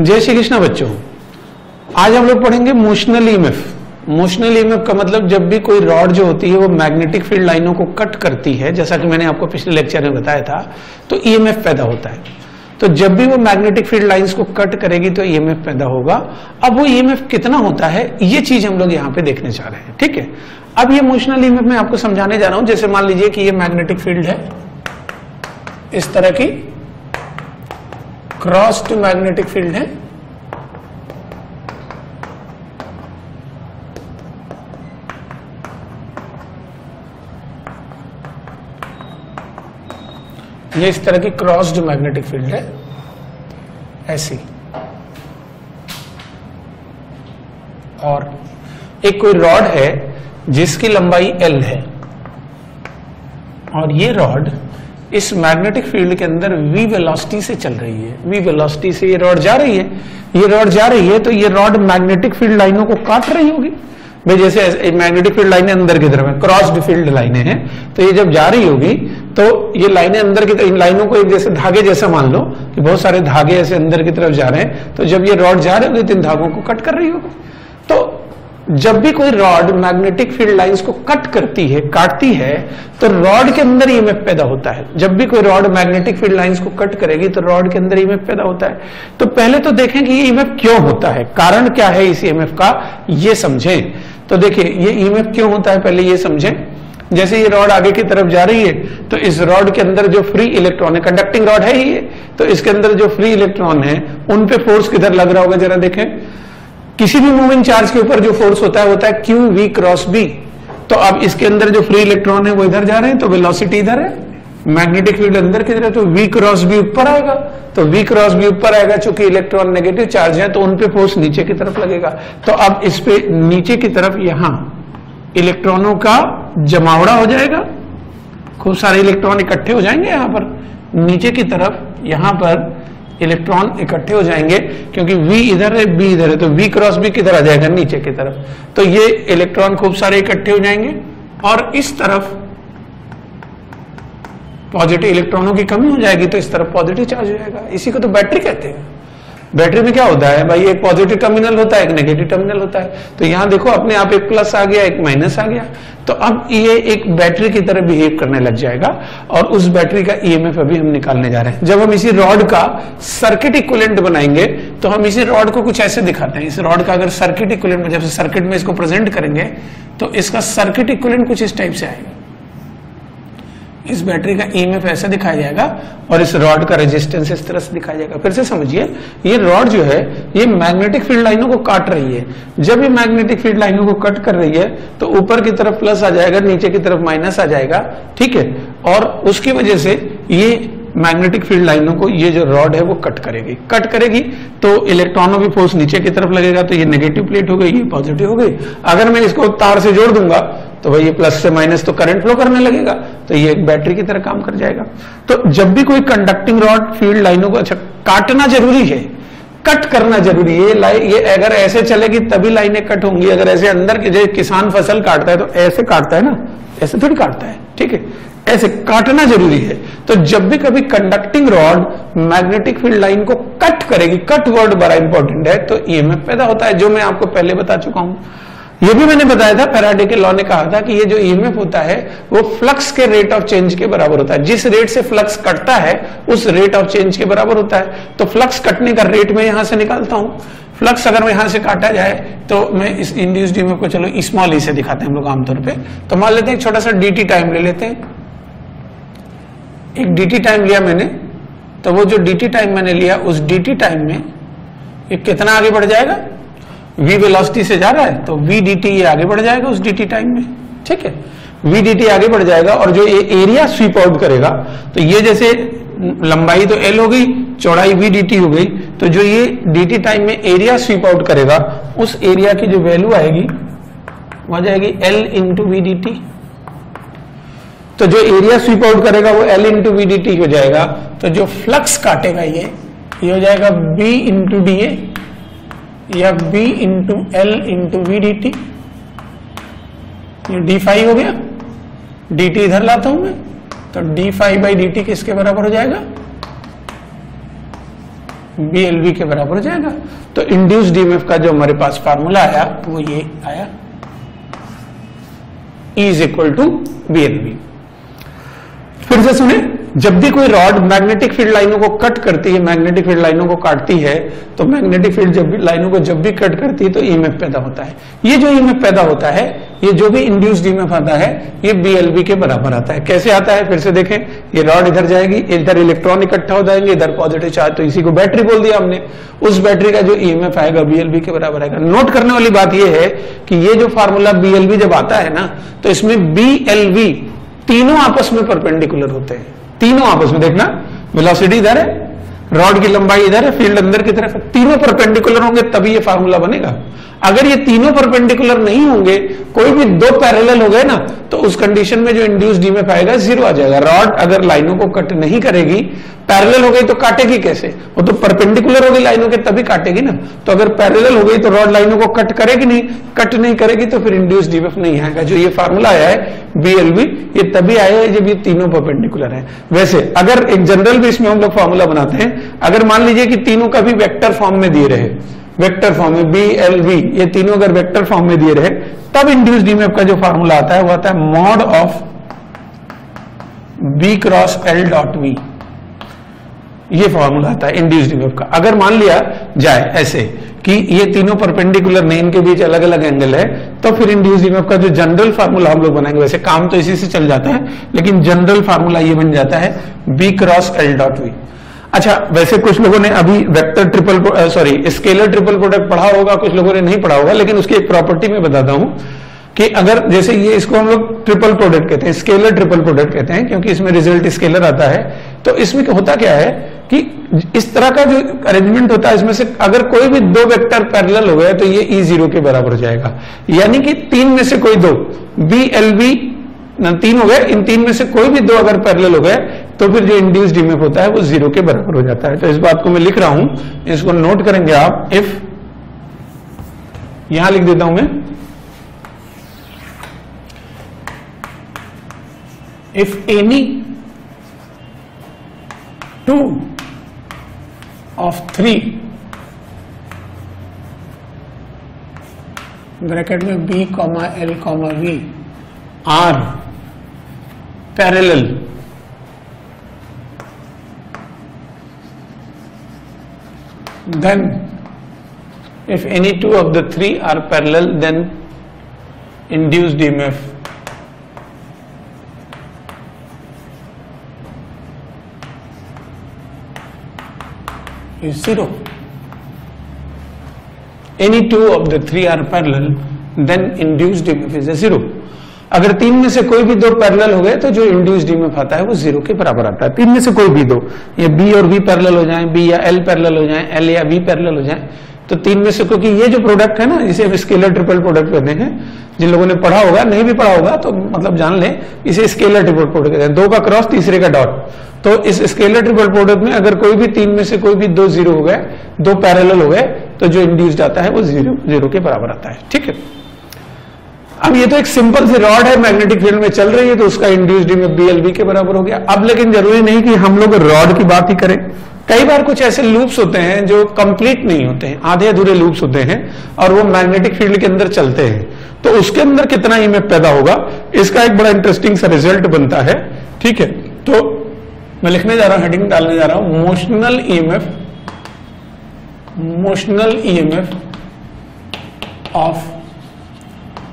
जय श्री कृष्णा बच्चों, आज हम लोग पढ़ेंगे मोशनल ईएमएफ। मोशनल ईएमएफ का मतलब जब भी कोई रॉड जो होती है वो मैग्नेटिक फील्ड लाइनों को कट करती है, जैसा कि मैंने आपको पिछले लेक्चर में बताया था, तो ईएमएफ पैदा होता है। तो जब भी वो मैग्नेटिक फील्ड लाइंस को कट करेगी तो ईएमएफ पैदा होगा। अब वो ईएमएफ कितना होता है ये चीज हम लोग यहाँ पे देखने जा रहे हैं, ठीक है। अब ये मोशनल ईएमएफ मैं आपको समझाने जा रहा हूं। जैसे मान लीजिए कि ये मैग्नेटिक फील्ड है, इस तरह की क्रॉस टू मैग्नेटिक फील्ड है, ये इस तरह की क्रॉस्ड मैग्नेटिक फील्ड है ऐसी, और एक कोई रॉड है जिसकी लंबाई L है, और ये रॉड इस मैग्नेटिक फील्ड के अंदर v वेलोसिटी से चल रही है। v वेलोसिटी से ये रॉड जा रही है, ये रॉड जा रही है, तो ये रॉड मैग्नेटिक फील्ड लाइनों को काट रही होगी भाई। जैसे मैग्नेटिक फील्ड लाइनें अंदर की तरफ है, क्रॉस्ड फील्ड लाइनें हैं, तो ये जब जा रही होगी तो ये लाइनें अंदर की तरफ, इन लाइनों को एक जैसे धागे जैसा मान लो कि बहुत सारे धागे ऐसे अंदर की तरफ जा रहे हैं, तो जब ये रॉड जा रही होगी तो इन धागों को कट कर रही होगी। तो जब भी कोई रॉड मैग्नेटिक फील्ड लाइंस को कट करती है, काटती है, तो रॉड के अंदर ईएमएफ पैदा होता है। जब भी कोई रॉड मैग्नेटिक फील्ड लाइंस को कट करेगी तो रॉड के अंदर ईएमएफ पैदा होता है। तो पहले तो देखें कि ये ईएमएफ क्यों होता है, कारण क्या है इस ईएमएफ का, ये समझें। तो देखिए ये ईएमएफ क्यों होता है पहले ये समझें। जैसे ये रॉड आगे की तरफ जा रही है तो इस रॉड के अंदर जो फ्री इलेक्ट्रॉन है, कंडक्टिंग रॉड है ये, तो इसके अंदर जो फ्री इलेक्ट्रॉन है उन पे फोर्स किधर लग रहा होगा जरा देखें। किसी भी मूविंग चार्ज के ऊपर जो फोर्स होता है क्यू वी क्रॉस बी। तो अब इसके अंदर जो फ्री इलेक्ट्रॉन है वो इधर जा रहे हैं, तो वेलोसिटी इधर है, मैग्नेटिक फील्ड अंदर की तरफ, तो वी क्रॉस बी ऊपर आएगा। तो वी क्रॉस बी ऊपर आएगा, चूंकि इलेक्ट्रॉन नेगेटिव चार्ज है तो उन पे फोर्स नीचे की तरफ लगेगा। तो अब इस पे नीचे की तरफ यहां इलेक्ट्रॉनों का जमावड़ा हो जाएगा, खूब सारे इलेक्ट्रॉन इकट्ठे हो जाएंगे यहां पर नीचे की तरफ, यहां पर इलेक्ट्रॉन इकट्ठे हो जाएंगे, क्योंकि V इधर है B इधर है, तो V क्रॉस B किधर आ जाएगा नीचे की तरफ। तो ये इलेक्ट्रॉन खूब सारे इकट्ठे हो जाएंगे और इस तरफ पॉजिटिव इलेक्ट्रॉनों की कमी हो जाएगी, तो इस तरफ पॉजिटिव चार्ज हो जाएगा। इसी को तो बैटरी कहते हैं। बैटरी में क्या होता है भाई, एक पॉजिटिव टर्मिनल होता है, एक नेगेटिव टर्मिनल होता है। तो यहां देखो अपने आप एक प्लस आ गया, एक माइनस आ गया। तो अब ये एक बैटरी की तरह बिहेव करने लग जाएगा, और उस बैटरी का ईएमएफ अभी हम निकालने जा रहे हैं। जब हम इसी रॉड का सर्किट इक्विवेलेंट बनाएंगे तो हम इसी रॉड को कुछ ऐसे दिखाते हैं। इस रॉड का अगर सर्किट इक्विवेलेंट, जब सर्किट में इसको प्रेजेंट करेंगे तो इसका सर्किट इक्विवेलेंट कुछ इस टाइप से आएगा। इस बैटरी का ईएमएफ ऐसे दिखाया जाएगा और इस रॉड का रेजिस्टेंस इस तरह से दिखाया जाएगा। फिर से समझिए, ये रॉड जो है ये मैग्नेटिक फील्ड लाइनों को काट रही है। जब ये मैग्नेटिक फील्ड लाइनों को कट कर रही है तो ऊपर की तरफ प्लस आ जाएगा, नीचे की तरफ माइनस आ जाएगा, ठीक है। और उसकी वजह से ये मैग्नेटिक फील्ड लाइनों को ये जो रॉड है वो कट करेगी तो इलेक्ट्रॉनों की फोर्स नीचे की तरफ लगेगा, तो ये नेगेटिव प्लेट हो गई, ये पॉजिटिव हो गई। अगर मैं इसको तार से जोड़ दूंगा तो भाई ये प्लस से माइनस तो करंट फ्लो करने लगेगा, तो ये एक बैटरी की तरह काम कर जाएगा। तो जब भी कोई कंडक्टिंग रॉड फील्ड लाइनों को, अच्छा काटना जरूरी है, कट करना जरूरी है। ये अगर ऐसे चलेगी तभी लाइनें कट होंगी। अगर ऐसे अंदर के, जैसे किसान फसल काटता है तो ऐसे काटता है ना, ऐसे थोड़ी काटता है, ठीक है, ऐसे काटना जरूरी है। तो जब भी कभी conducting rod magnetic field line को कट करेगी, कट वर्ड बड़ा इंपॉर्टेंट है, तो ईएमएफ पैदा होता है, जो मैं आपको पहले बता चुका हूं। ये भी मैंने बताया था, फैराडे के लॉ ने कहा था कि ये जो ईएमएफ होता है वो फ्लक्स के रेट ऑफ चेंज के बराबर होता है। जिस रेट से फ्लक्स कटता है उस रेट ऑफ चेंज के बराबर होता है। तो फ्लक्स कटने का रेट मैं यहां से निकालता हूं। फ्लक्स अगर यहां से काटा जाए तो मैं इस इंड्यूस्ड ईएमएफ को, चलो स्मॉल ई से दिखाते हैं हम लोग आमतौर पर। तो मान लेते हैं एक छोटा सा dt टाइम ले लेते हैं। एक dt टाइम लिया मैंने, तो वो जो dt टाइम मैंने लिया उस dt टाइम में ये कितना आगे बढ़ जाएगा, v वेलोसिटी से जा रहा है तो v dt ये आगे बढ़ जाएगा उस dt टाइम में, ठीक है। v dt आगे बढ़ जाएगा और जो ये एरिया स्वीप आउट करेगा, तो ये जैसे लंबाई तो L हो गई, चौड़ाई v dt हो गई, तो जो ये dt टाइम में एरिया स्वीप आउट करेगा उस एरिया की जो वैल्यू आएगी वो आ जाएगी L into V D T. तो जो एरिया स्वीप आउट करेगा वो L into V D T हो जाएगा। तो जो फ्लक्स काटेगा ये हो जाएगा B इंटू डी ए या B into L into V D T. ये d5 हो गया, dt इधर लाता हूं मैं, तो d5 बाई dt किसके बराबर हो जाएगा, BLV के बराबर हो जाएगा। तो इंड्यूस्ड ईएमएफ का जो हमारे पास फार्मूला आया वो ये आया, E is equal to BLV। फिर से सुने, जब भी कोई रॉड मैग्नेटिक फील्ड लाइनों को कट करती है, मैग्नेटिक फील्ड लाइनों को काटती है, तो मैग्नेटिक फील्ड लाइनों को जब भी कट करती है तो ईएमएफ पैदा होता है। ये जो ईएमएफ पैदा होता है, ये जो भी इंड्यूस्ड ईएमएफ आता है, ये BLV के बराबर आता है। कैसे आता है फिर से देखें, ये रॉड इधर जाएगी, इधर इलेक्ट्रॉन इकट्ठा हो जाएंगे, इधर पॉजिटिव चार्ज, तो इसी को बैटरी बोल दिया हमने। उस बैटरी का जो ईएमएफ आएगा BLV के बराबर आएगा। नोट करने वाली बात ये है कि ये जो फार्मूला BLV जब आता है ना, तो इसमें BLV तीनों आपस में परपेंडिकुलर होते हैं, तीनों आपस में। देखना, वेलोसिटी इधर है, रॉड की लंबाई इधर है, फील्ड अंदर की तरफ है, तीनों परपेंडिकुलर होंगे तभी ये फार्मूला बनेगा। अगर ये तीनों परपेंडिकुलर नहीं होंगे, कोई भी दो पैरेलल हो गए ना, तो उस कंडीशन में जो इंड्यूस्ड ईएमएफ आएगा जीरो आ जाएगा। रॉड अगर लाइनों को कट नहीं करेगी, पैरेलल हो गई तो काटेगी कैसे? वो तो परपेंडिकुलर होगी लाइनों के तभी काटेगी ना। तो अगर पैरेलल हो गई तो रॉड लाइनों को कट करेगी नहीं, कट नहीं करेगी तो फिर इंड्यूस्ड ईएमएफ नहीं आएगा। जो ये फार्मूला आया है BLV, ये तभी आया है जब ये तीनों परपेंडिकुलर है। वैसे अगर एक जनरल भी इसमें हम लोग फार्मूला बनाते हैं, अगर मान लीजिए कि तीनों का भी वेक्टर फॉर्म में दिए रहे, वेक्टर फॉर्म में BLV, ये तीनों अगर वेक्टर फॉर्म में दिए रहे, तब इंड्यूस्ड ईएमएफ का जो फार्मूला आता है वो आता है mod of B cross L dot V। ये फॉर्मूला आता है इंड्यूस्ड ईएमएफ का। अगर मान लिया जाए ऐसे कि ये तीनों परपेंडिकुलर नहीं, इनके बीच अलग अलग एंगल है, तो फिर इंड्यूस्ड ईएमएफ का जो जनरल फार्मूला हम लोग बनाएंगे, वैसे काम तो इसी से चल जाता है, लेकिन जनरल फार्मूला ये बन जाता है B cross L dot V। अच्छा, वैसे कुछ लोगों ने अभी वेक्टर स्केलर ट्रिपल प्रोडक्ट पढ़ा होगा, कुछ लोगों ने नहीं पढ़ा होगा, लेकिन उसकी एक प्रॉपर्टी मैं बताता हूं कि अगर जैसे ये, इसको हम लोग ट्रिपल प्रोडक्ट कहते हैं, स्केलर ट्रिपल प्रोडक्ट कहते हैं, क्योंकि इसमें रिजल्ट स्केलर आता है। तो इसमें होता क्या है कि इस तरह का जो अरेंजमेंट होता है, इसमें से अगर कोई भी दो वेक्टर पैरेलल हो गए तो ये E0 के बराबर हो जाएगा। यानी कि तीन में से कोई दो, BLV तीन हो गए, इन तीन में से कोई भी दो अगर पैरेलल हो गए तो फिर जो इंड्यूस्ड ईएमएफ होता है वो जीरो के बराबर हो जाता है। तो इस बात को मैं लिख रहा हूं, इसको नोट करेंगे आप। इफ, यहां लिख देता हूं मैं, if any two of three, bracket में B, L, V are parallel, then if any two of the three are parallel, then induced EMF is zero. Any two of the three are parallel, then induced EMF is a zero. अगर तीन में से कोई भी दो parallel हो गए तो जो इंड्यूस्ड ईएमएफ आता है वो जीरो के बराबर आता है। तीन में से कोई भी दो, ये B और V पैरेलल हो जाएं, B या L पैरेलल हो जाएं, L या V पैरेलल हो जाएं, तो तीन में से, क्योंकि ये जो प्रोडक्ट है ना, इसे हम स्केलर ट्रिपल प्रोडक्ट कहते हैं। जिन लोगों ने पढ़ा होगा, नहीं भी पढ़ा होगा तो मतलब जान लें, इसे स्केलर ट्रिपल प्रोडक्ट कहते हैं। दो का क्रॉस, तीसरे का डॉट। तो इस स्केलर ट्रिपल प्रोडक्ट में अगर कोई भी तीन में से कोई भी दो जीरो हो गए, दो पैरेलल हो गए, तो जो इंड्यूस्ड आता है वो जीरो के बराबर आता है। ठीक है, अब ये तो एक सिंपल सी रॉड है, मैग्नेटिक फील्ड में चल रही है, तो उसका इंड्यूस्ड ईएमएफ BLV के बराबर हो गया। अब लेकिन जरूरी नहीं कि हम लोग रॉड की बात ही करें। कई बार कुछ ऐसे लूप्स होते हैं जो कंप्लीट नहीं होते हैं, आधे अधूरे लूप्स होते हैं, और वो मैग्नेटिक फील्ड के अंदर चलते हैं, तो उसके अंदर कितना ईएमएफ पैदा होगा, इसका एक बड़ा इंटरेस्टिंग सा रिजल्ट बनता है। ठीक है, तो मैं लिखने जा रहा हूं, हेडिंग डालने जा रहा हूं, motional EMF of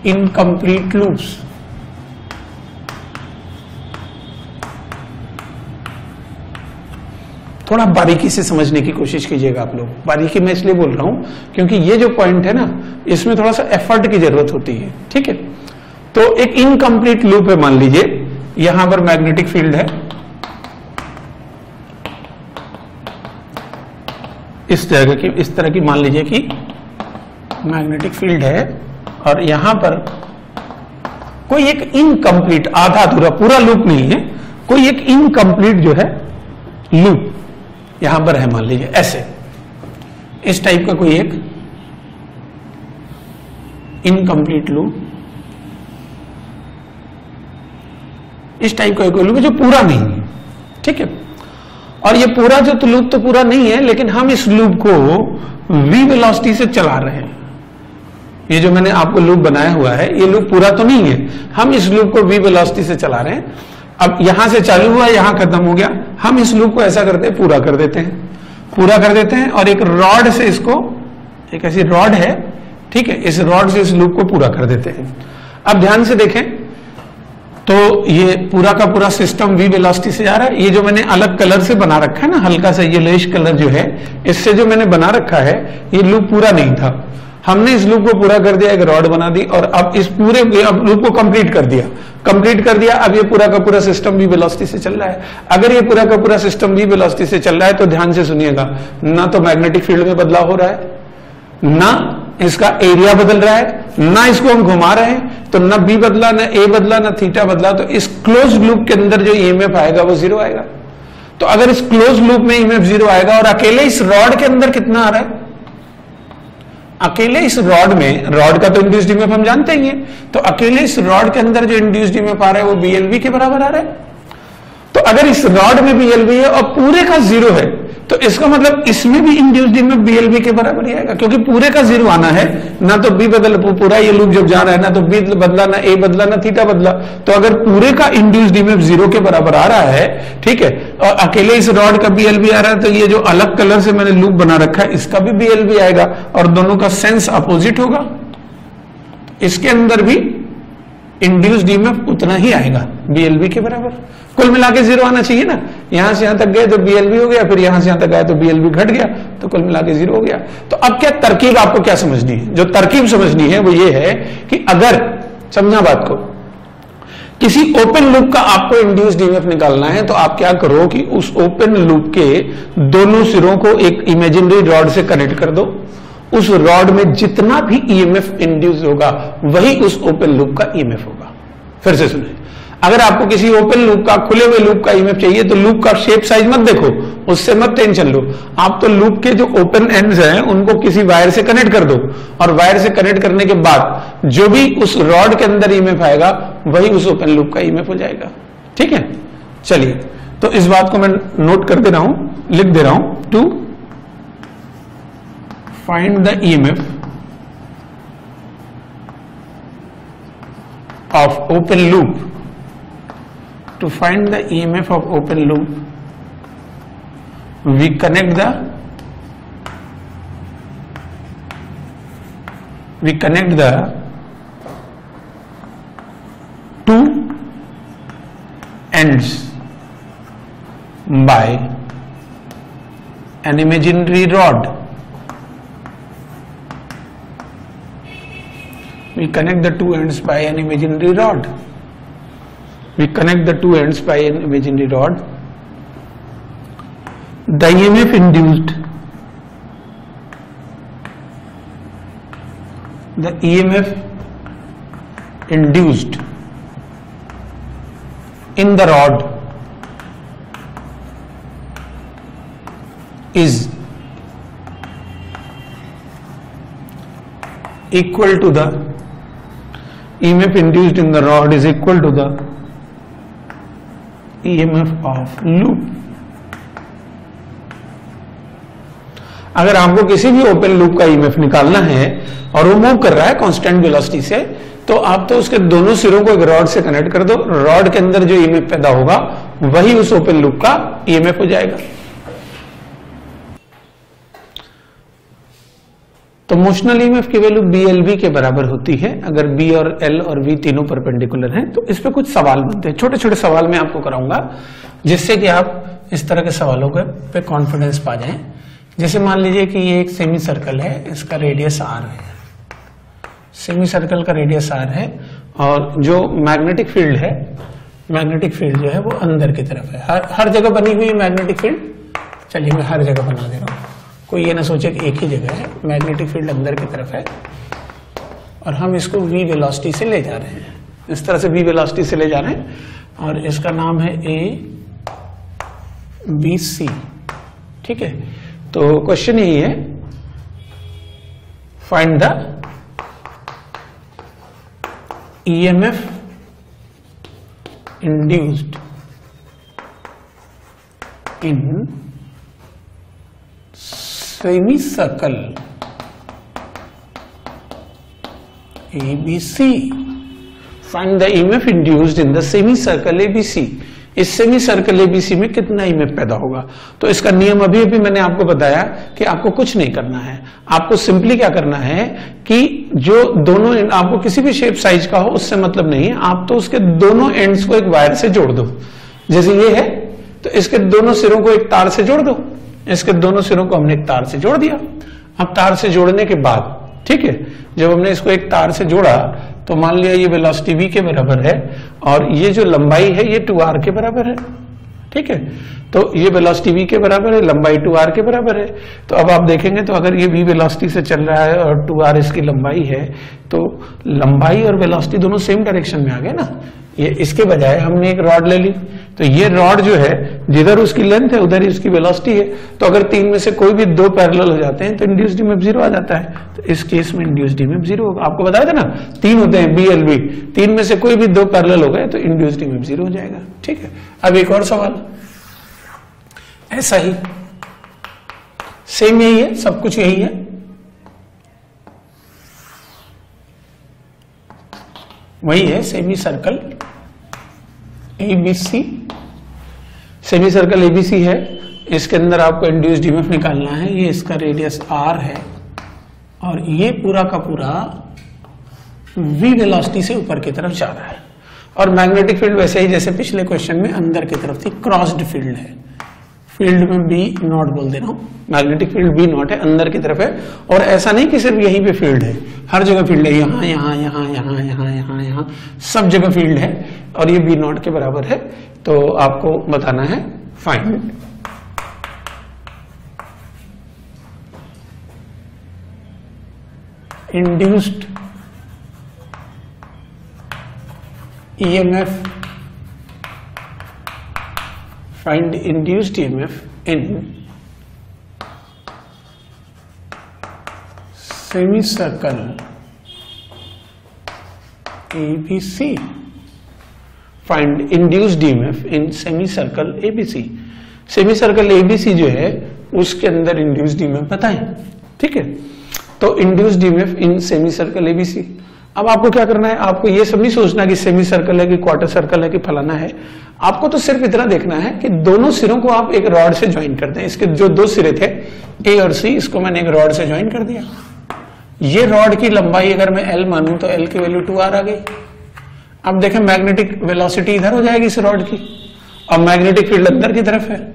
incomplete loops. थोड़ा बारीकी से समझने की कोशिश कीजिएगा आप लोग। बारीकी मैं इसलिए बोल रहा हूं क्योंकि ये जो पॉइंट है ना, इसमें थोड़ा सा एफर्ट की जरूरत होती है। ठीक है, तो एक इनकम्प्लीट लूप है, मान लीजिए यहां पर मैग्नेटिक फील्ड है, इस तरह की मान लीजिए कि मैग्नेटिक फील्ड है, और यहां पर कोई एक इनकम्प्लीट, आधा अधूरा, पूरा लूप नहीं है, कोई एक इनकम्प्लीट जो है लूप यहां पर है, मान लीजिए ऐसे, इस टाइप का कोई एक इनकम्प्लीट लूप, इस टाइप का कोई लूप जो पूरा नहीं है। ठीक है, और ये पूरा जो लूप तो पूरा नहीं है, लेकिन हम इस लूप को v वेलोसिटी से चला रहे हैं। ये जो मैंने आपको लूप बनाया हुआ है, ये लूप पूरा तो नहीं है, हम इस लूप को v वेलोसिटी से चला रहे हैं। अब यहां से चालू हुआ, यहां खत्म हो गया, हम इस लूप को ऐसा करते हैं, पूरा कर देते हैं, पूरा कर देते हैं, और एक रॉड से इसको, एक ऐसी रॉड है, ठीक है, इस रॉड से इस लूप को पूरा कर देते हैं। अब ध्यान से देखें तो ये पूरा का पूरा सिस्टम v वेलोसिटी से जा रहा है। ये जो मैंने अलग कलर से बना रखा है ना, हल्का सा येलोइश कलर जो है, इससे जो मैंने बना रखा है, ये लूप पूरा नहीं था, हमने इस लूप को पूरा कर दिया, एक रॉड बना दी, और अब इस पूरे लूप को कंप्लीट कर दिया, अब ये पूरा का पूरा सिस्टम v वेलोसिटी से चल रहा है। अगर ये पूरा का पूरा सिस्टम v वेलोसिटी से चल रहा है तो ध्यान से सुनिएगा, ना तो मैग्नेटिक फील्ड में बदलाव हो रहा है, ना इसका एरिया बदल रहा है, ना इसको हम घुमा रहे हैं, तो ना b बदला, ना a बदला, ना थीटा बदला, तो इस क्लोज लूप के अंदर जो ईएमएफ आएगा वो जीरो आएगा। तो अगर इस क्लोज लूप में ईएमएफ जीरो आएगा, और अकेले इस रॉड के अंदर कितना आ रहा है, अकेले इस रॉड में, रॉड का तो इंड्यूस्ड ईएमएफ हम जानते ही हैं, तो अकेले इस रॉड के अंदर जो इंड्यूस्ड ईएमएफ आ रहा है वो BLV के बराबर आ रहा है। तो अगर इस रॉड में BLV है और पूरे का जीरो है, तो इसका मतलब इसमें भी इंड्यूस्ड ईएमएफ BLV के बराबर ही आएगा, क्योंकि पूरे का जीरो आना है, ना तो B बदल, पूरा ये लूप जब जा रहा है, ना तो B बदला, ना A बदला, ना थीटा बदला, तो अगर पूरे का इंड्यूस्ड ईएमएफ जीरो के बराबर आ रहा है, ठीक है, और अकेले इस रॉड का BLV आ रहा है, तो ये जो अलग कलर से मैंने लूप बना रखा है, इसका भी BLV आएगा, और दोनों का सेंस अपोजिट होगा। इसके अंदर भी इंड्यूस्ड ईएमएफ उतना ही आएगा, BLV के बराबर। कुल मिला के जीरो आना चाहिए ना, यहां से यहां तक गए तो BLV हो गया, फिर यहां से यहां तक आए तो BLV घट गया, तो कुल मिला के जीरो हो गया। तो अब क्या तरकीब आपको क्या समझनी है? जो तरकीब समझनी है वो ये है कि अगर, समझा बात को, किसी ओपन लूप का आपको इंड्यूस्ड ईएमएफ निकालना है, तो आप क्या करो कि उस ओपन लूप के दोनों सिरों को एक इमेजिनरी रॉड से कनेक्ट कर दो, उस रॉड में जितना भी ईएमएफ इंड्यूस होगा वही उस ओपन लूप का ईएमएफ होगा। फिर से सुनिए, अगर आपको किसी ओपन लूप का, खुले हुए लूप का ईएमएफ चाहिए, तो लूप का शेप साइज मत देखो, उससे मत टेंशन लो, आप तो लूप के जो ओपन एंड्स हैं उनको किसी वायर से कनेक्ट कर दो, और वायर से कनेक्ट करने के बाद जो भी उस रॉड के अंदर ईएमएफ आएगा वही उस ओपन लूप का ईएमएफ हो जाएगा। ठीक है, चलिए, तो इस बात को मैं नोट कर दे रहा हूं, लिख दे रहा हूं, to find the EMF of open loop. To find the EMF of open loop, we connect the two ends by an imaginary rod. We connect the two ends by an imaginary rod. The EMF induced, in the rod is equal to the EMF induced in the rod is equal to the EMF of loop. अगर आपको किसी भी open loop का EMF निकालना है और वो move कर रहा है कांस्टेंट वेलोसिटी से, तो आप तो उसके दोनों सिरों को एक रॉड से कनेक्ट कर दो, रॉड के अंदर जो EMF पैदा होगा वही उस ओपन लूप का EMF हो जाएगा। तो मोशनल ईएमएफ की वैल्यू BLV के बराबर होती है अगर B और L और V तीनों परपेंडिकुलर हैं। तो इस पे कुछ सवाल बनते हैं, छोटे छोटे सवाल मैं आपको कराऊंगा, जिससे कि आप इस तरह के सवालों पे कॉन्फिडेंस पा जाएं। जैसे मान लीजिए कि ये एक सेमी सर्कल है, इसका रेडियस R है, सेमी सर्कल का रेडियस R है, और जो मैग्नेटिक फील्ड है, मैग्नेटिक फील्ड जो है वो अंदर की तरफ है, हर जगह बनी हुई मैग्नेटिक फील्ड। चलिए मैं हर जगह बना दे रहा हूँ, कोई ये ना सोचे कि एक ही जगह है, मैग्नेटिक फील्ड अंदर की तरफ है, और हम इसको v वेलोसिटी से ले जा रहे हैं, इस तरह से v वेलोसिटी से ले जा रहे हैं, और इसका नाम है ABC। ठीक है, तो क्वेश्चन यही है, find the EMF induced in semi circle ABC. Find the EMF induced in the semicircle ABC. इस सेमी सर्कल ABC में कितना EMF पैदा होगा? तो इसका नियम अभी अभी मैंने आपको बताया कि आपको कुछ नहीं करना है, आपको सिंपली क्या करना है कि जो दोनों आपको किसी भी शेप साइज का हो उससे मतलब नहीं है, आप तो उसके दोनों एंड्स को एक वायर से जोड़ दो। जैसे ये है तो इसके दोनों सिरों को एक तार से जोड़ दो, इसके दोनों सिरों को हमने एक तार से जोड़ दिया। अब तार से जोड़ने के बाद ठीक है, जब हमने इसको एक तार से जोड़ा तो मान लिया ये वेलोसिटी v के बराबर है और ये जो लंबाई है ये 2r के बराबर है। ठीक है, तो ये वेलोसिटी v के बराबर है, लंबाई 2r के बराबर है। तो अब आप देखेंगे तो अगर ये v वेलोसिटी से चल रहा है और 2r इसकी लंबाई है तो लंबाई और वेलोसिटी दोनों सेम डायरेक्शन में आ गए ना। ये इसके बजाय हमने एक रॉड ले ली, तो ये रॉड जो है जिधर उसकी लेंथ है उधर ही उसकी वेलोसिटी है। तो अगर तीन में से कोई भी दो पैरेलल हो जाते हैं तो इंड्यूस्ड ईएमएफ 0 आ जाता है। तो इस केस में इंड्यूस्ड ईएमएफ 0 होगा। आपको बताया था ना तीन होते हैं BLV, तीन में से कोई भी दो पैरेलल हो गए तो इंड्यूस्ड ईएमएफ 0 हो जाएगा। ठीक है, अब एक और सवाल ऐसा ही सेम यही है, सब कुछ यही है। वही है semi circle ABC, semi circle ABC है, इसके अंदर आपको इंड्यूस्ड ईएमएफ निकालना है। ये इसका रेडियस R है और ये पूरा का पूरा v वेलोसिटी से ऊपर की तरफ जा रहा है और मैग्नेटिक फील्ड वैसे ही जैसे पिछले क्वेश्चन में अंदर की तरफ थी, क्रॉस्ड फील्ड है। फील्ड में B0 बोल दे रहा हूं, मैग्नेटिक फील्ड B0 है, अंदर की तरफ है। और ऐसा नहीं कि सिर्फ यहीं पे फील्ड है, हर जगह फील्ड है, यहां यहां यहां यहां यहां यहां यहां सब जगह फील्ड है और ये B0 के बराबर है। तो आपको बताना है find induced EMF, find induced EMF in semicircle ABC. Find induced EMF in semicircle ABC. semicircle ABC जो है उसके अंदर induced EMF बताएं। ठीक है, तो induced EMF in semicircle ABC। अब आपको क्या करना है, आपको ये सब नहीं सोचना कि सेमी सर्कल है कि क्वार्टर सर्कल है कि फलाना है। आपको तो सिर्फ इतना देखना है कि दोनों सिरों को आप एक रॉड से ज्वाइन कर दें। इसके जो दो सिरे थे A और C, इसको मैंने एक रॉड से ज्वाइन कर दिया। ये रॉड की लंबाई अगर मैं L मानूं तो L की वैल्यू 2R आ गई। अब देखें मैग्नेटिक वेलोसिटी इधर हो जाएगी इस रॉड की और मैग्नेटिक फील्ड अंदर की तरफ है,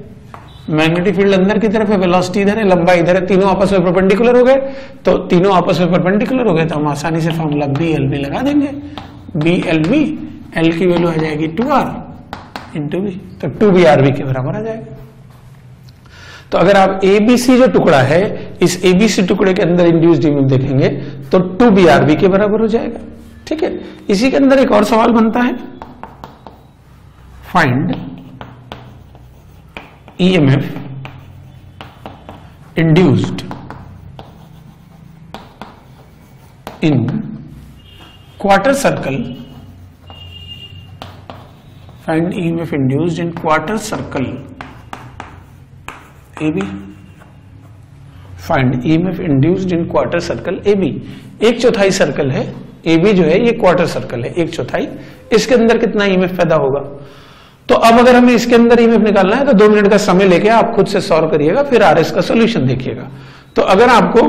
मैग्नेटिक फील्ड अंदर की तरफ है, वेलोसिटी इधर है, लंबाई इधर है, तीनों आपस में परपेंडिकुलर हो गए। तो तीनों आपस में परपेंडिकुलर हो गए तो हम आसानी से फॉर्मूला BLV लगा देंगे। BLV, L की वैल्यू आ जाएगी 2R इंटू V, तो 2BRV के बराबर आ जाएगा। तो अगर आप ABC जो टुकड़ा है इस ABC टुकड़े के अंदर इंड्यूस्ड ईएमएफ देखेंगे तो 2BRV के बराबर हो जाएगा। ठीक है, इसी के अंदर एक और सवाल बनता है, find EMF induced in quarter circle. Find EMF induced in quarter circle AB. Find EMF induced in quarter circle AB. एक चौथाई सर्कल है AB जो है, ये क्वार्टर सर्कल है, एक चौथाई। इसके अंदर कितना EMF पैदा होगा? तो अब अगर हमें इसके अंदर EMF निकालना है तो 2 मिनट का समय लेके आप खुद से सॉल्व करिएगा, फिर RS का सॉल्यूशन देखिएगा। तो अगर आपको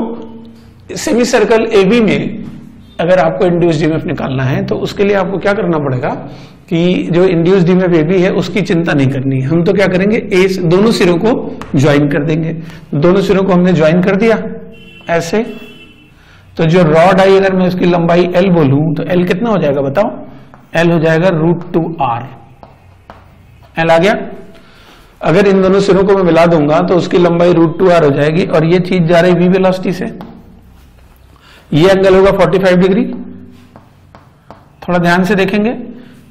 सेमी सर्कल AB में अगर आपको इंड्यूस्ड EMF निकालना है तो उसके लिए आपको क्या करना पड़ेगा कि जो इंड्यूस्ड EMF AB है उसकी चिंता नहीं करनी है। हम तो क्या करेंगे, दोनों सिरों को ज्वाइन कर देंगे। दोनों सिरों को हमने ज्वाइन कर दिया ऐसे, तो जो रॉड आई अगर मैं उसकी लंबाई L बोलूं तो L कितना हो जाएगा बताओ? L हो जाएगा √2R। L आ गया। अगर इन दोनों सिरों को मैं मिला दूंगा तो उसकी लंबाई √2R हो जाएगी और ये चीज जा रही V वेलोसिटी से। ये एंगल होगा 45 डिग्री। थोड़ा ध्यान से देखेंगे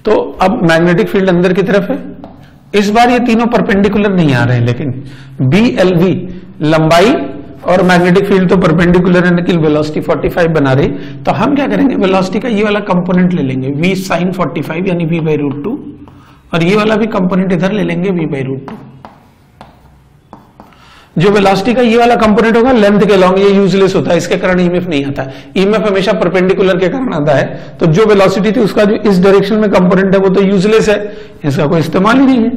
तो अब मैग्नेटिक फील्ड अंदर की तरफ है। इस बार ये तीनों परपेंडिकुलर नहीं आ रहे हैं, लेकिन BLV लंबाई और मैग्नेटिक फील्ड तो परपेंडिकुलर है लेकिन वेलोसिटी 45 बना रही। तो हम क्या करेंगे, वेलोसिटी का ये वाला कंपोनेंट ले लेंगे V sin 45 यानी V/√2, और ये वाला भी कंपोनेंट इधर ले लेंगे V/√2। जो वेलोसिटी का ये वाला कंपोनेंट होगा लेंथ के लॉन्ग, ये यूजलेस होता है, इसके कारण ईएमएफ नहीं आता। ईएमएफ हमेशा परपेंडिकुलर के कारण आता है। तो जो वेलोसिटी थी उसका जो इस डायरेक्शन में कंपोनेंट है वो तो यूजलेस है, इसका कोई इस्तेमाल ही नहीं है।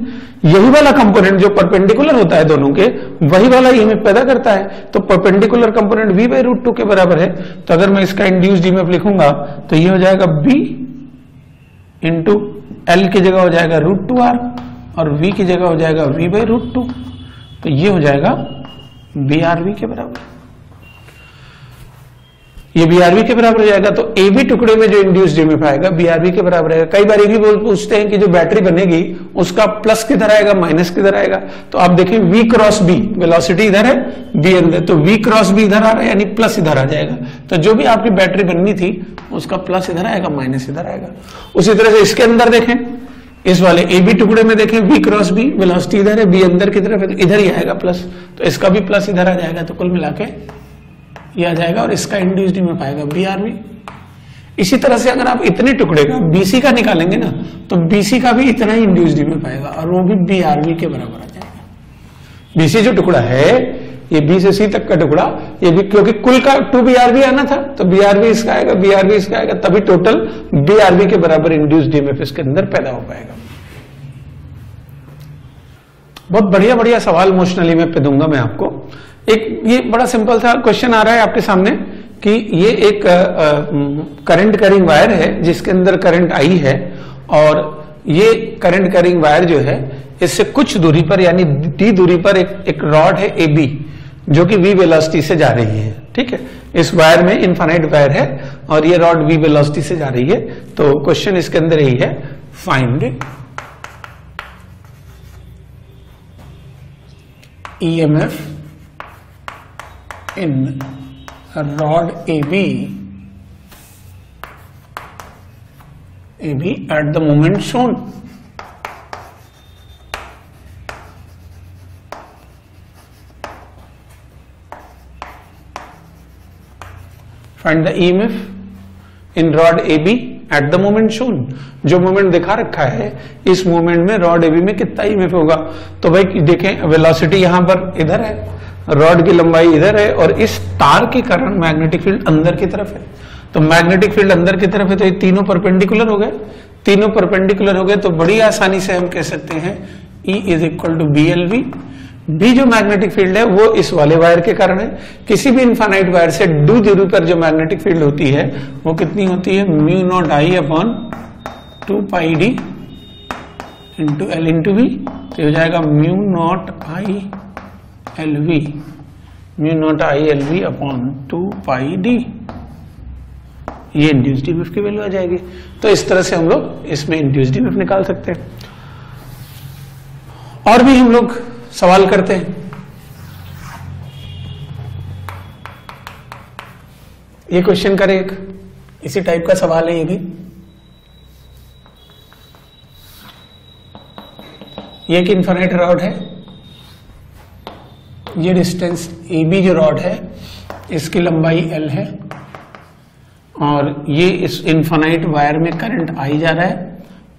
यही वाला कंपोनेंट जो परपेंडिकुलर होता है दोनों के, वही वाला ईएमएफ पैदा करता है। तो परपेंडिकुलर कंपोनेंट v/√2 के बराबर है। तो अगर मैं इसका इंड्यूस्ड ईएमएफ लिखूंगा तो ये हो जाएगा b इंटू एल की जगह हो जाएगा √2r और v की जगह हो जाएगा v/√2। तो ये हो जाएगा BRV के बराबर, ये BRV के बराबर हो जाएगा। तो AB टुकड़े में जो इंड्यूस्ड ईएमएफ आएगा BRV के बराबर आएगा। कई बार ये भी पूछते हैं कि जो बैटरी बनेगी उसका प्लस किधर आएगा माइनस किधर आएगा। तो आप देखें V क्रॉस B, वेलोसिटी इधर है, B अंदर, तो V क्रॉस B इधर आ रहा है यानी प्लस इधर आ जाएगा। तो जो भी आपकी बैटरी बननी थी उसका प्लस इधर आएगा, माइनस इधर आएगा। उसी तरह से इसके अंदर देखें, इस वाले AB टुकड़े में देखें V क्रॉस B, वेलोसिटी इधर है, B अंदर की तरफ है, तो इधर ही आएगा प्लस, तो इसका भी प्लस इधर आ जाएगा। तो कुल मिला के ये आ जाएगा और इसका इंड्यूस्ड ईएमएफ आएगा BRV। इसी तरह से अगर आप इतने टुकड़े का BC का निकालेंगे ना तो BC का भी इतना ही इंड्यूस्ड ईएमएफ आएगा और वो भी BRV के बराबर आ जाएगा। BC जो टुकड़ा है ये B से C तक का टुकड़ा, ये भी क्योंकि कुल का 2BRV आना था तो BRV इसका आएगा, BRV इसका आएगा, तभी टोटल BRV के बराबर इंड्यूस्ड ईएमएफ इसके अंदर पैदा हो पाएगा। बहुत बढ़िया बढ़िया सवाल मोशनल ईएमएफ पे दूंगा मैं आपको। एक ये बड़ा सिंपल सा क्वेश्चन आ रहा है आपके सामने कि ये एक करंट कैरिंग वायर है जिसके अंदर करंट आई है और ये करंट कैरिंग वायर जो है इससे कुछ दूरी पर यानी d दूरी पर एक रॉड है AB जो कि v वेलोसिटी से जा रही है। ठीक है, इस वायर में इनफाइनाइट वायर है और ये रॉड v वेलोसिटी से जा रही है। तो क्वेश्चन इसके अंदर यही है, find EMF in rod AB at the moment shown। Find the EMF in rod AB at the moment shown। जो मोमेंट दिखा रखा है इस मोमेंट में रॉड AB में कितना EMF होगा। तो भाई देखें, वेलोसिटी यहां पर इधर है, रॉड की लंबाई इधर है और इस तार के कारण मैग्नेटिक फील्ड अंदर की तरफ है। तो मैग्नेटिक फील्ड अंदर की तरफ है तो ये तीनों परपेंडिकुलर हो गए। तीनों परपेंडिकुलर हो गए तो बड़ी आसानी से हम कह सकते हैं E = BLV। भी जो मैग्नेटिक फील्ड है वो इस वाले वायर के कारण है। किसी भी इनफाइनाइट वायर से d दूरी पर जो मैग्नेटिक फील्ड होती है वो कितनी होती है, μ0I/2πd × L × V। तो हो जाएगा μ0I/2πd। ये इंड्यूस्ड ईएमएफ की वैल्यू आ जाएगी। तो इस तरह से हम लोग इसमें इंड्यूस्ड ईएमएफ निकाल सकते हैं। और भी हम लोग सवाल करते हैं। ये क्वेश्चन करें, एक इसी टाइप का सवाल है ये भी। ये एक इनफाइनाइट रॉड है, ये डिस्टेंस AB जो रॉड है इसकी लंबाई L है और ये इस इनफाइनाइट वायर में करंट आई जा रहा है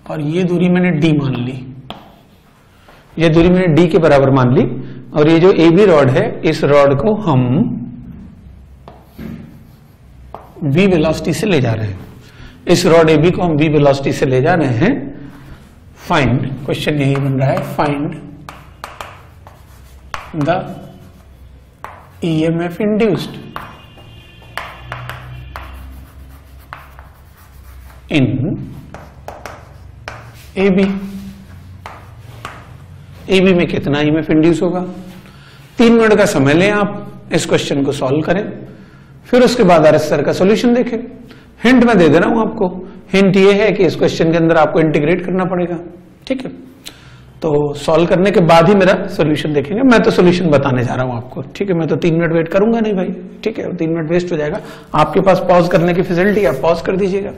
और ये दूरी मैंने D मान ली, ये दूरी मैंने D के बराबर मान ली। और ये जो AB रॉड है इस रॉड को हम V वेलोसिटी से ले जा रहे हैं, इस रॉड AB को हम V वेलोसिटी से ले जा रहे हैं। फाइंड, क्वेश्चन यही बन रहा है, find the EMF induced in AB। AB में कितना EMF इंड्यूस होगा। 3 मिनट का समय लें आप, इस क्वेश्चन को सॉल्व करें, फिर उसके बाद RS सर का सॉल्यूशन देखें। हिंट मैं दे दे रहा हूं आपको, हिंट ये है कि इस क्वेश्चन के अंदर आपको इंटीग्रेट करना पड़ेगा। ठीक है, तो सॉल्व करने के बाद ही मेरा सॉल्यूशन देखेंगे। मैं तो सॉल्यूशन बताने जा रहा हूं आपको। ठीक है, मैं तो 3 मिनट वेट करूंगा नहीं भाई। ठीक है, 3 मिनट वेस्ट हो जाएगा। आपके पास पॉज करने की फैसिलिटी, आप पॉज कर दीजिएगा।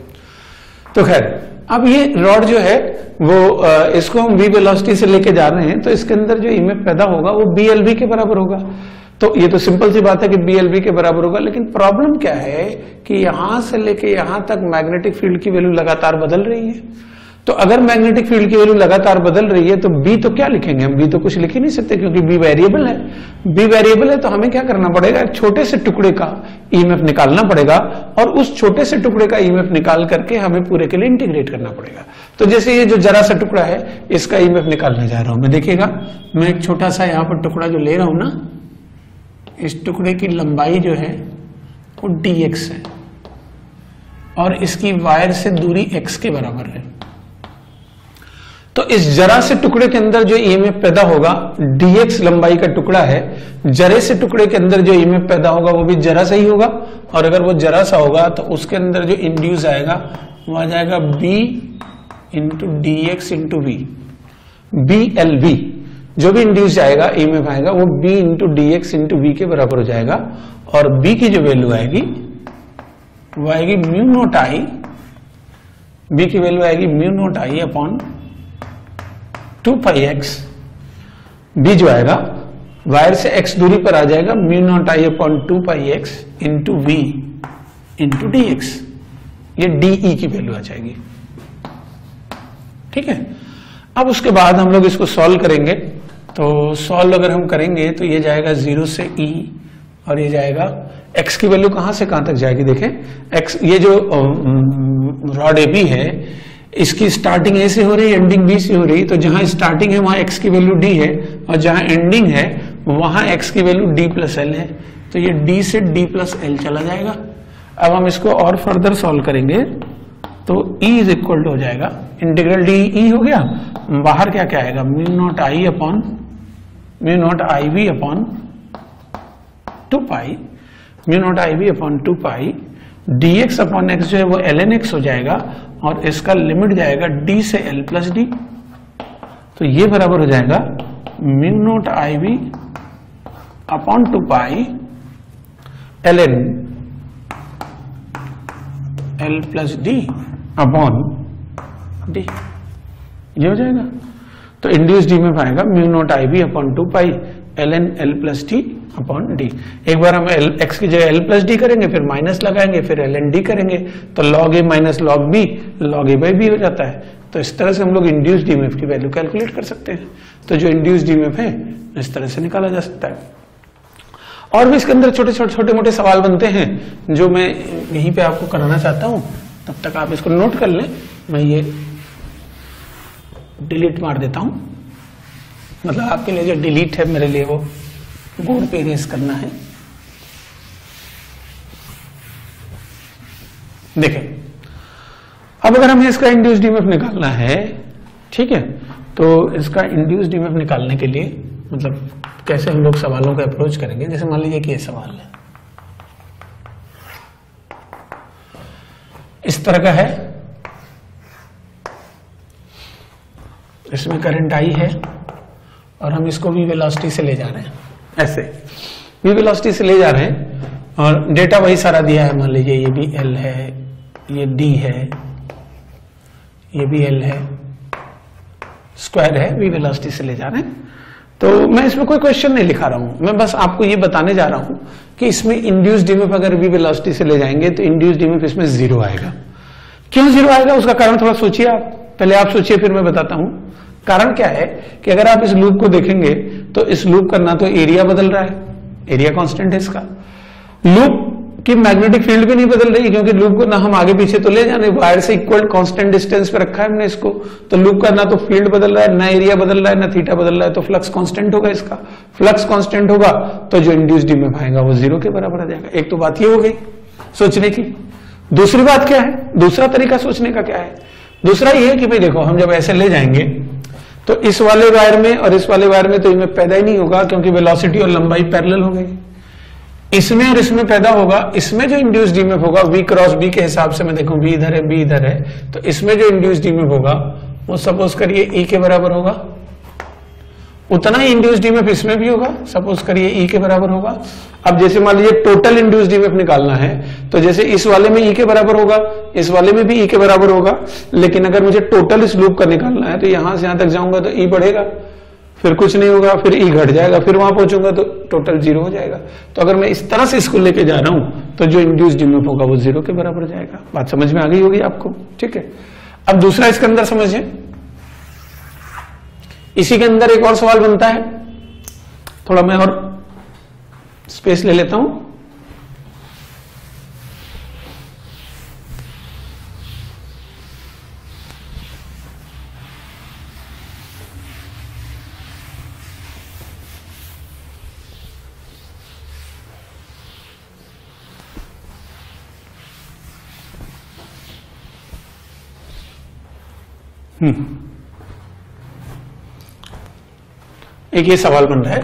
तो खैर, अब ये रॉड जो है वो इसको हम V वेलोसिटी से लेके जा रहे हैं तो इसके अंदर जो ईएमएफ पैदा होगा वो BLV के बराबर होगा। तो ये तो सिंपल सी बात है कि BLV के बराबर होगा, लेकिन प्रॉब्लम क्या है कि यहां से लेके यहां तक मैग्नेटिक फील्ड की वैल्यू लगातार बदल रही है। तो अगर मैग्नेटिक फील्ड की वैल्यू लगातार बदल रही है तो बी तो क्या लिखेंगे हम, बी तो कुछ लिख ही नहीं सकते क्योंकि बी वेरिएबल है। बी वेरिएबल है तो हमें क्या करना पड़ेगा, एक छोटे से टुकड़े का ईएमएफ निकालना पड़ेगा और उस छोटे से टुकड़े का ईएमएफ निकाल करके हमें पूरे के लिए इंटीग्रेट करना पड़ेगा। तो जैसे ये जो जरा सा टुकड़ा है इसका ईएमएफ निकालने जा रहा हूं मैं, देखिएगा मैं एक छोटा सा यहाँ पर टुकड़ा जो ले रहा हूं ना, इस टुकड़े की लंबाई जो है वो dx है और इसकी वायर से दूरी x के बराबर है। तो इस जरा से टुकड़े के अंदर जो ईएमएफ पैदा होगा, dx लंबाई का टुकड़ा है, जरे से टुकड़े के अंदर जो ईएमएफ पैदा होगा वो भी जरा सा ही होगा और अगर वो जरा सा होगा तो उसके अंदर जो इंड्यूस आएगा वो आ जाएगा b into dx into v, BLV। जो भी इंड्यूस आएगा ईएमएफ आएगा वो b into dx into v के बराबर हो जाएगा और b की जो वैल्यू आएगी वो आएगी म्यू नॉट आई, b की वैल्यू आएगी mu naught I upon 2 pi x. B जो आएगा वायर से x दूरी पर आ जाएगा mu naught I upon 2 pi x into V into D x, ये डी की वैल्यू आ जाएगी। ठीक है, अब उसके बाद हम लोग इसको सॉल्व करेंगे। तो सॉल्व अगर हम करेंगे तो ये जाएगा 0 से e और ये जाएगा x की वैल्यू कहां से कहां तक जाएगी, देखें x, ये जो रॉड ए बी है इसकी स्टार्टिंग ए से हो रही है, एंडिंग बी से हो रही है। तो जहां स्टार्टिंग है वहां x की वैल्यू d है और जहां एंडिंग है वहां x की वैल्यू d प्लस एल है। तो ये d से d प्लस एल चला जाएगा। अब हम इसको और फर्दर सॉल्व करेंगे तो E इज इक्वल टू हो जाएगा इंटीग्रल डी ई हो गया, बाहर क्या क्या आएगा mu naught I upon mu naught I V upon 2 pi, mu naught I V upon 2 pi, dx upon x जो है वो ln x हो जाएगा और इसका लिमिट जाएगा d से l प्लस डी। तो ये बराबर हो जाएगा mu naught I V upon 2 pi ln l plus D upon D, ये हो जाएगा। तो इंड्यूस डी में पाएगा mu naught I V upon 2 pi ln l plus D upon D. एक बार हम x की जगह l प्लस डी करेंगे, फिर माइनस लगाएंगे, फिर ln d करेंगे तो log a minus log b log a by b हो जाता है। तो इस तरह से हम लोग इंड्यूस डीएमएफ की वैल्यू कैलकुलेट कर सकते हैं। तो जो इंड्यूस डीएमएफ है इस तरह से निकाला जा सकता है। और भी इसके अंदर छोटे मोटे सवाल बनते हैं जो मैं यहीं पे आपको कराना चाहता हूं, तब तक आप इसको नोट कर लें। मैं ये डिलीट मार देता हूं, मतलब आपके लिए जो डिलीट है मेरे लिए वो बोर्ड पे इरेज करना है। देखें, अब अगर हमें इसका इंड्यूस डीएमएफ निकालना है, ठीक है, तो इसका इंड्यूस डीएमएफ निकालने के लिए मतलब कैसे हम लोग सवालों को अप्रोच करेंगे। जैसे मान लीजिए कि ये सवाल है, इस तरह का है, इसमें करंट आई है और हम इसको v वेलोसिटी से ले जा रहे हैं, ऐसे v वेलोसिटी से ले जा रहे हैं और डेटा वही सारा दिया है। मान लीजिए ये भी l है, ये d है, ये भी l है, स्क्वायर है, v वेलोसिटी से ले जा रहे हैं। तो मैं इसमें कोई क्वेश्चन नहीं लिखा रहा हूं, मैं बस आपको ये बताने जा रहा हूं कि इसमें इंड्यूस डीएमएफ अगर v वेलोसिटी से ले जाएंगे तो इंड्यूस डीएमएफ इसमें 0 आएगा। क्यों 0 आएगा उसका कारण थोड़ा सोचिए आप, पहले आप सोचिए फिर मैं बताता हूं। कारण क्या है कि अगर आप इस लूप को देखेंगे तो इस लूप का ना तो एरिया बदल रहा है, एरिया कांस्टेंट है इसका, लूप की मैग्नेटिक फील्ड भी नहीं बदल रही क्योंकि लूप को ना हम आगे पीछे तो ले जाने, वायर से इक्वल कांस्टेंट डिस्टेंस पे रखा है हमने इसको। तो लूप का ना तो फील्ड बदल रहा है, ना एरिया बदल रहा है, ना थीटा बदल रहा है, तो फ्लक्स कांस्टेंट होगा इसका। फ्लक्स कांस्टेंट होगा तो जो इंड्यूस डीएमएफ आएगा वो 0 के बराबर आ जाएगा। एक तो बात ये हो गई सोचने की। दूसरी बात क्या है, दूसरा तरीका सोचने का क्या है, दूसरा ये है कि भाई देखो हम जब ऐसे ले जाएंगे तो इस वाले वायर में और इस वाले वायर में तो इनमें पैदा ही नहीं होगा क्योंकि वेलोसिटी और लंबाई पैरेलल हो गई। इसमें और इसमें पैदा होगा, इसमें जो इंड्यूस डीएमएफ होगा v क्रॉस b के हिसाब से मैं देखूं v इधर है b इधर है, तो इसमें जो इंड्यूस डीएमएफ होगा वो सपोज करिए e के बराबर होगा, उतना ही इंड्यूस डीएमएफ इसमें भी होगा, सपोज करिए e के बराबर होगा। अब जैसे मान लीजिए टोटल इंड्यूस डीएमएफ निकालना है तो जैसे इस वाले में e के बराबर होगा, इस वाले में भी e के बराबर होगा, लेकिन अगर मुझे टोटल इस लूप का निकालना है तो यहां से यहां तक जाऊंगा तो e बढ़ेगा, फिर कुछ नहीं होगा, फिर e घट जाएगा, फिर वहां पहुंचूंगा तो टोटल 0 हो जाएगा। तो अगर मैं इस तरह से इसको लेके जा रहा हूं तो जो इंड्यूस डीएमएफ होगा वो 0 के बराबर जाएगा। बात समझ में आ गई होगी आपको, ठीक है। अब दूसरा इसके अंदर समझिए, इसी के अंदर एक और सवाल बनता है, थोड़ा मैं और स्पेस ले लेता हूं। एक ये सवाल बन रहा है,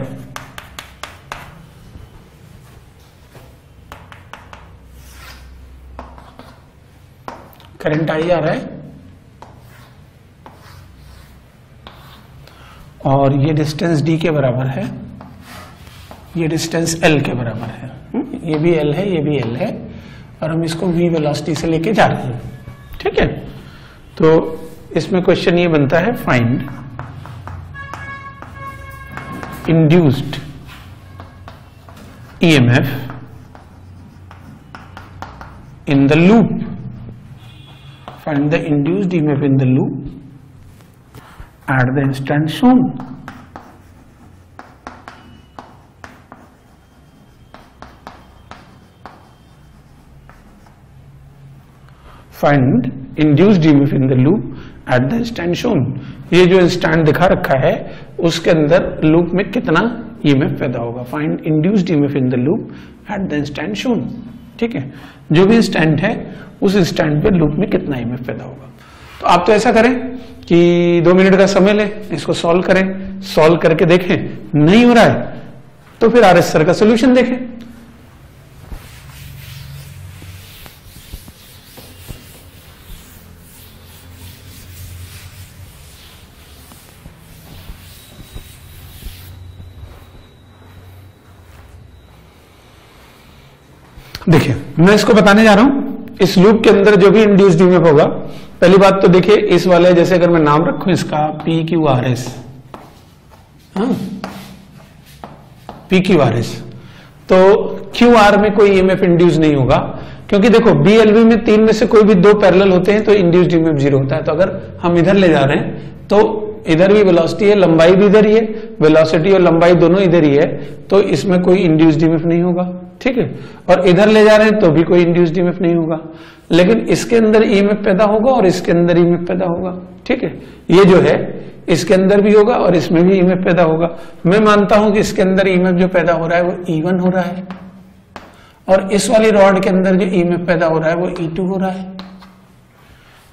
करंट आई आ रहा है और ये डिस्टेंस d के बराबर है, ये डिस्टेंस l के बराबर है, ये भी l है, ये भी l है, और हम इसको v वेलोसिटी से लेके जा रहे हैं। ठीक है, तो इसमें क्वेश्चन ये बनता है, find induced EMF in the loop. Find the induced EMF in the loop at the instant shown. Find induced EMF in the loop at the instant shown. ये जो इंस्टेंट दिखा रखा है उसके अंदर लूप में कितना EMF पैदा होगा। Find induced EMF in the loop at the instant shown. ठीक है, जो भी इंस्टेंट है उस इंस्टेंट पे लूप में कितना EMF पैदा होगा। तो आप तो ऐसा करें कि 2 मिनट का समय लें, इसको सॉल्व करें, सॉल्व करके देखें, नहीं हो रहा है तो फिर RS सर का सोल्यूशन देखें। देखिए, मैं इसको बताने जा रहा हूं, इस लूप के अंदर जो भी इंड्यूस्ड EMF होगा, पहली बात तो देखिए इस वाले, जैसे अगर मैं नाम रखूं इसका PQRS, PQRS, तो QR में कोई EMF इंड्यूस नहीं होगा, क्योंकि देखो BLV में 3 में से कोई भी 2 पैरेलल होते हैं तो इंड्यूस्ड EMF 0 होता है। तो अगर हम इधर ले जा रहे हैं तो इधर भी वेलोसिटी है, लंबाई भी इधर ही है, वेलोसिटी और लंबाई दोनों इधर ही है, तो इसमें कोई इंड्यूस्ड EMF नहीं होगा। ठीक है, और इधर ले जा रहे हैं तो भी कोई इंड्यूस्ड EMF नहीं होगा, लेकिन इसके अंदर EMF पैदा होगा और इसके अंदर EMF पैदा होगा। ठीक है, ये जो है इसके अंदर भी होगा और इसमें भी EMF पैदा होगा। मैं मानता हूं कि इसके अंदर EMF जो पैदा हो रहा है वो E1 हो रहा है, और इस वाली रॉड के अंदर जो EMF पैदा हो रहा है वो E2 हो रहा है।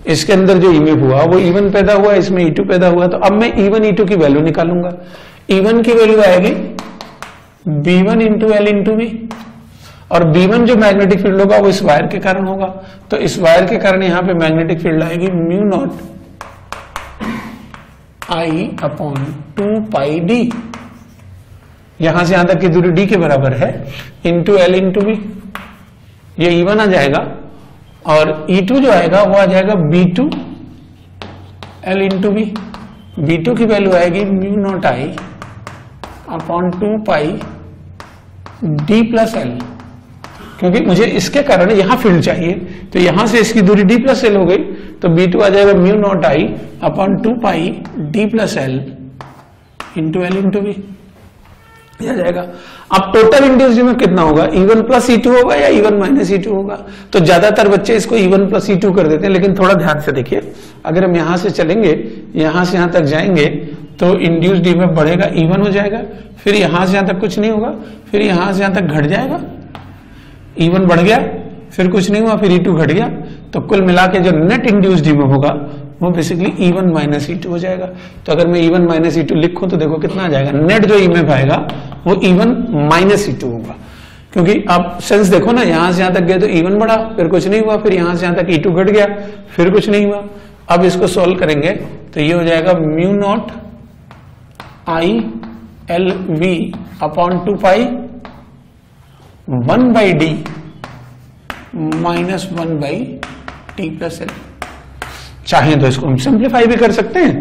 इसके अंदर जो EMF हुआ वो E1 पैदा हुआ, इसमें E2 पैदा हुआ। तो अब मैं E1 E2 की वैल्यू निकालूंगा। E1 की वैल्यू आएगी B1 into L into V, और B1 जो मैग्नेटिक फील्ड होगा वो इस वायर के कारण होगा, तो इस वायर के कारण यहां पे मैग्नेटिक फील्ड आएगी mu not I upon 2 pi D, यहां से यहां तक की दूरी D के बराबर है, इंटू L इंटू V। ये E1 आ जाएगा, और E2 जो आएगा वो आ जाएगा B2 L into V। B2 की वैल्यू आएगी mu not I upon 2 pi D plus L, क्योंकि मुझे इसके कारण यहां फील्ड चाहिए, तो यहां से इसकी दूरी D प्लस L हो गई, तो B2 आ जाएगा mu not I upon 2 pi D plus L into L into V, आ जाएगा। अब टोटल इंड्यूस्ड EMF कितना होगा, E1 प्लस E2 होगा या E1 माइनस E2 होगा। तो ज्यादातर बच्चे इसको E1 प्लस E2 कर देते हैं, लेकिन थोड़ा ध्यान से देखिए, अगर हम यहां से चलेंगे, यहां से यहां तक जाएंगे तो इंड्यूस्ड EMF बढ़ेगा, E1 हो जाएगा, फिर यहां से यहां तक कुछ नहीं होगा, फिर यहां से यहां तक घट जाएगा, E1 बढ़ गया, फिर कुछ नहीं हुआ, फिर E2 घट गया, तो कुल मिला के जो नेट इंड्यूस्ड EMF होगा वो बेसिकली E1 माइनस E2 हो जाएगा। तो अगर मैं E1 माइनस E2 लिखूं तो देखो कितना आ जाएगा, नेट जो EMF आएगा वो E1 माइनस E2 होगा, क्योंकि आप सेंस देखो ना, यहां से यहां तक गए तो E1 बढ़ा, फिर कुछ नहीं हुआ, फिर यहां से यहां तक E2 घट गया, फिर कुछ नहीं हुआ। अब इसको सोल्व करेंगे तो ये हो जाएगा mu not I L V upon 2 pi 1 by D minus 1 by T plus L। चाहें तो इसको हम सिंप्लीफाई भी कर सकते हैं,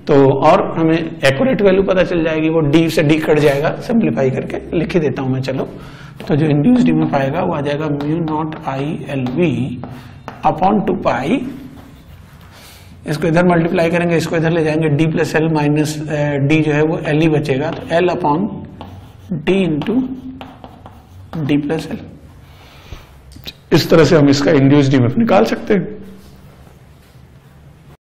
तो और हमें एक्यूरेट वैल्यू पता चल जाएगी, वो D से D कट जाएगा, सिंप्लीफाई करके लिख ही देता हूं मैं। चलो, तो जो इंड्यूस्ड EMF आएगा वो आ जाएगा mu not I L V upon 2 पाई इसको इधर मल्टीप्लाई करेंगे, इसको इधर ले जाएंगे, D plus L minus D जो है वो एल ही बचेगा, तो L upon D into D plus L. इस तरह से हम इसका इंड्यूस्ड ईएमएफ निकाल सकते हैं।